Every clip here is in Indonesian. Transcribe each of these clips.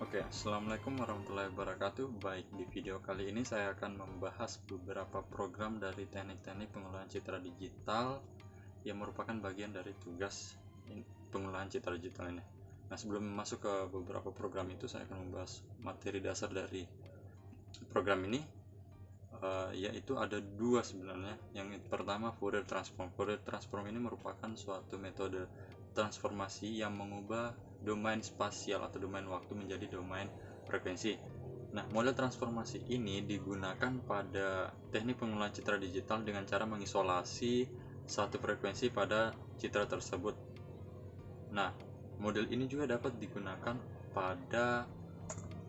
Oke, assalamualaikum warahmatullahi wabarakatuh. Baik, di video kali ini saya akan membahas beberapa program dari teknik-teknik pengelolaan citra digital yang merupakan bagian dari tugas pengelolaan citra digital ini. Nah, sebelum masuk ke beberapa program itu, saya akan membahas materi dasar dari program ini, yaitu ada dua sebenarnya. Yang pertama, Fourier Transform. Fourier Transform ini merupakan suatu metode transformasi yang mengubah domain spasial atau domain waktu menjadi domain frekuensi. Nah, model transformasi ini digunakan pada teknik pengelolaan citra digital dengan cara mengisolasi satu frekuensi pada citra tersebut. Nah, model ini juga dapat digunakan pada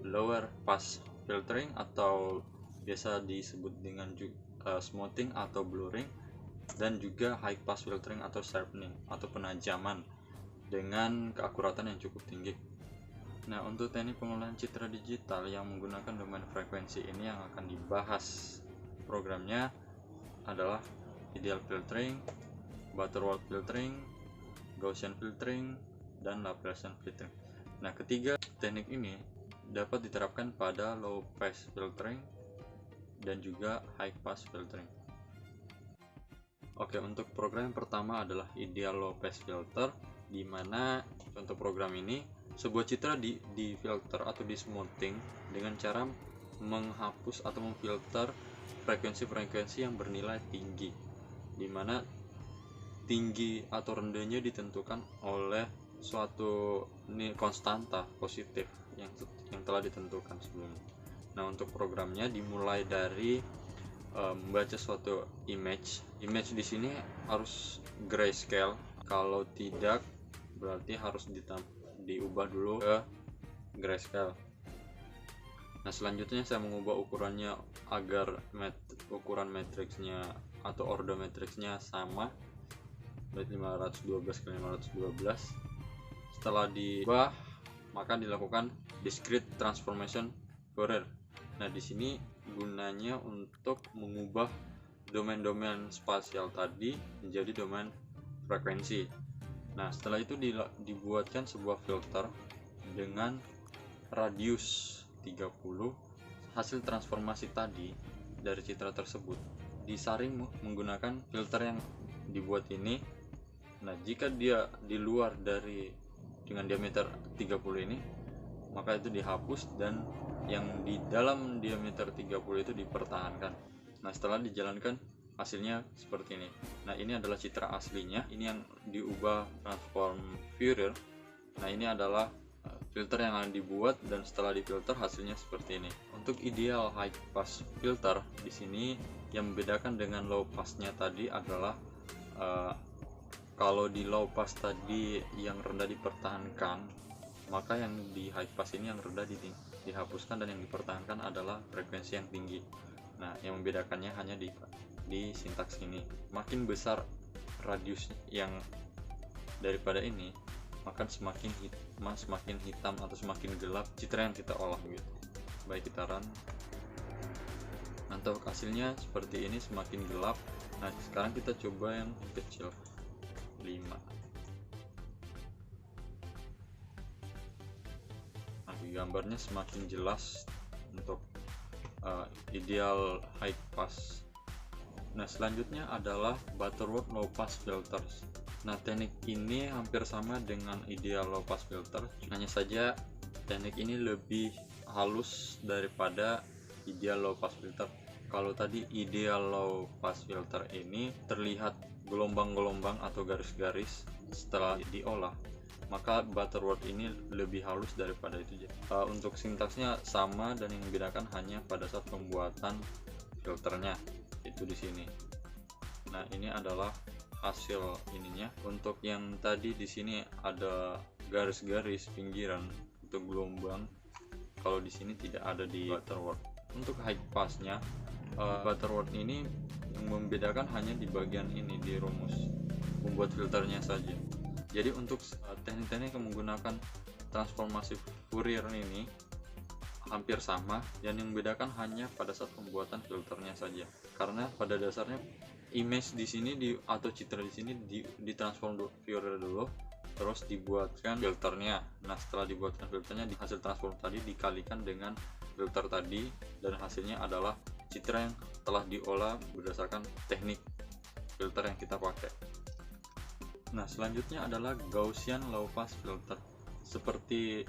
lower pass filtering atau biasa disebut dengan smoothing atau blurring, dan juga high pass filtering atau sharpening atau penajaman dengan keakuratan yang cukup tinggi. Nah, untuk teknik pengelolaan citra digital yang menggunakan domain frekuensi ini yang akan dibahas programnya adalah ideal filtering, Butterworth filtering, Gaussian filtering, dan Laplacian filtering. Nah, ketiga teknik ini dapat diterapkan pada low pass filtering dan juga high pass filtering. Oke, untuk program yang pertama adalah ideal low pass filter, di mana untuk program ini sebuah citra di filter atau di smoothing dengan cara menghapus atau memfilter frekuensi-frekuensi yang bernilai tinggi, di mana tinggi atau rendahnya ditentukan oleh suatu konstanta positif yang telah ditentukan sebelumnya. Nah, untuk programnya dimulai dari membaca suatu image di sini harus grayscale, kalau tidak berarti harus diubah dulu ke grayscale. Nah, selanjutnya saya mengubah ukurannya agar ukuran matriksnya atau order matriksnya sama, dari 512 ke 512. Setelah diubah, maka dilakukan discrete transformation Fourier. Nah, di sini gunanya untuk mengubah domain-domain spasial tadi menjadi domain frekuensi. Nah, setelah itu dibuatkan sebuah filter dengan radius 30. Hasil transformasi tadi dari citra tersebut disaring menggunakan filter yang dibuat ini. Nah, jika dia di luar dari dengan diameter 30 ini, maka itu dihapus dan yang di dalam diameter 30 itu dipertahankan. Nah, setelah dijalankan hasilnya seperti ini. Nah, ini adalah citra aslinya, ini yang diubah transform Fourier. Nah, ini adalah filter yang akan dibuat dan setelah difilter hasilnya seperti ini. Untuk ideal high pass filter di sini yang membedakan dengan low passnya tadi adalah kalau di low pass tadi yang rendah dipertahankan, maka yang di high pass ini yang rendah dihapuskan dan yang dipertahankan adalah frekuensi yang tinggi. Nah, yang membedakannya hanya di sintaks ini. Makin besar radius yang daripada ini, maka semakin hitam atau semakin gelap citra yang kita olah gitu. Baik, kita run. Nanti hasilnya seperti ini, semakin gelap. Nah, sekarang kita coba yang kecil 5. Nah, gambarnya semakin jelas untuk ideal high pass. Nah, selanjutnya adalah Butterworth low pass filters. Nah, teknik ini hampir sama dengan ideal low pass filter, hanya saja teknik ini lebih halus daripada ideal low pass filter. Kalau tadi ideal low pass filter ini terlihat gelombang-gelombang atau garis-garis setelah diolah, maka Butterworth ini lebih halus daripada itu. Untuk sintaksnya sama dan yang membedakan hanya pada saat pembuatan filternya, itu di sini. Nah, ini adalah hasil ininya. Untuk yang tadi di sini ada garis-garis pinggiran untuk gelombang, kalau di sini tidak ada di Butterworth. Untuk high passnya, Butterworth ini yang membedakan hanya di bagian ini, di rumus membuat filternya saja. Jadi untuk teknik-teknik yang menggunakan transformasi Fourier ini hampir sama, dan yang membedakan hanya pada saat pembuatan filternya saja. Karena pada dasarnya image di sini atau citra di sini ditransform Fourier dulu, terus dibuatkan filternya. Nah, setelah dibuatkan filternya, di hasil transform tadi dikalikan dengan filter tadi, dan hasilnya adalah citra yang telah diolah berdasarkan teknik filter yang kita pakai. Nah, selanjutnya adalah Gaussian low pass filter. Seperti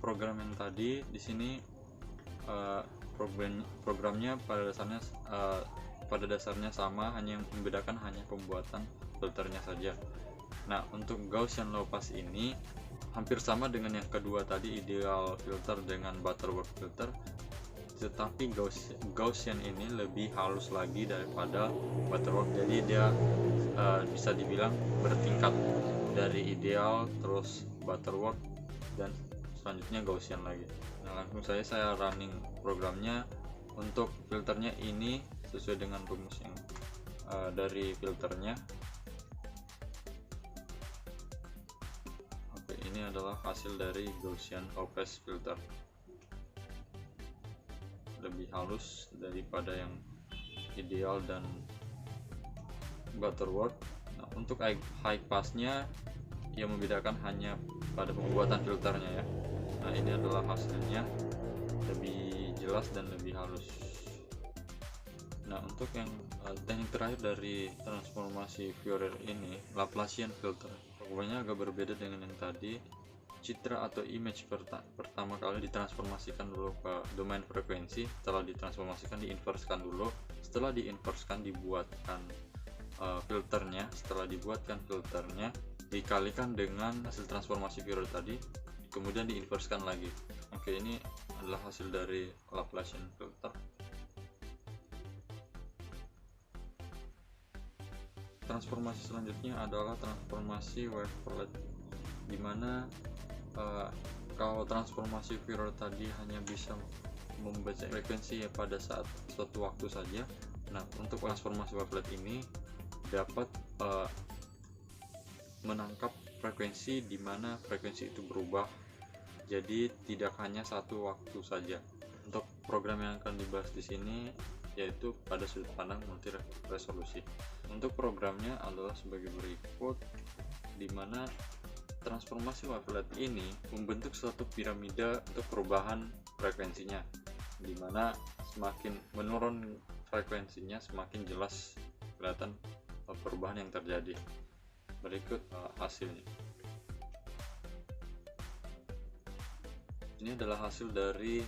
program yang tadi, di sini programnya pada dasarnya sama, hanya yang membedakan hanya pembuatan filternya saja. Nah, untuk Gaussian low pass ini hampir sama dengan yang kedua tadi, ideal filter dengan butterworth filter, tetapi Gaussian ini lebih halus lagi daripada butterworth. Jadi dia bisa dibilang bertingkat, dari ideal, terus butterworth, dan selanjutnya Gaussian lagi. Nah, langsung saja saya running programnya. Untuk filternya ini sesuai dengan rumus yang dari filternya. Oke, ini adalah hasil dari Gaussian low pass filter, lebih halus daripada yang ideal dan butterworth. Nah, untuk high passnya yang membedakan hanya pada pembuatan filternya ya. Nah, ini adalah hasilnya, lebih jelas dan lebih halus. Nah, untuk yang teknik terakhir dari transformasi Fourier ini, Laplacian filter. Pokoknya agak berbeda dengan yang tadi. Citra atau image pertama kali ditransformasikan dulu ke domain frekuensi, setelah ditransformasikan diinverskan dulu, setelah diinverskan dibuatkan filternya, setelah dibuatkan filternya dikalikan dengan hasil transformasi Fourier tadi, kemudian diinverskan lagi. Oke, ini adalah hasil dari Laplacian filter. Transformasi selanjutnya adalah transformasi wavelet, dimana kalau transformasi Fourier tadi hanya bisa membaca frekuensi ya pada saat suatu waktu saja. Nah, untuk transformasi wavelet ini dapat menangkap frekuensi di mana frekuensi itu berubah, jadi tidak hanya satu waktu saja. Untuk program yang akan dibahas di sini yaitu pada sudut pandang multi resolusi. Untuk programnya adalah sebagai berikut, di mana transformasi wavelet ini membentuk suatu piramida untuk perubahan frekuensinya, di mana semakin menurun frekuensinya semakin jelas kelihatan perubahan yang terjadi. Berikut hasilnya. Ini adalah hasil dari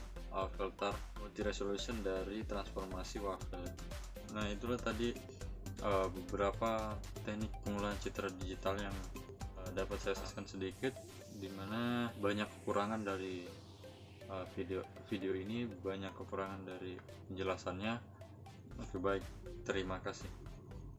filter multi resolution dari transformasi wavelet. Nah, itulah tadi beberapa teknik pengolahan citra digital yang dapat saya saksikan sedikit, dimana banyak kekurangan dari video ini, banyak kekurangan dari penjelasannya. Oke, baik, terima kasih.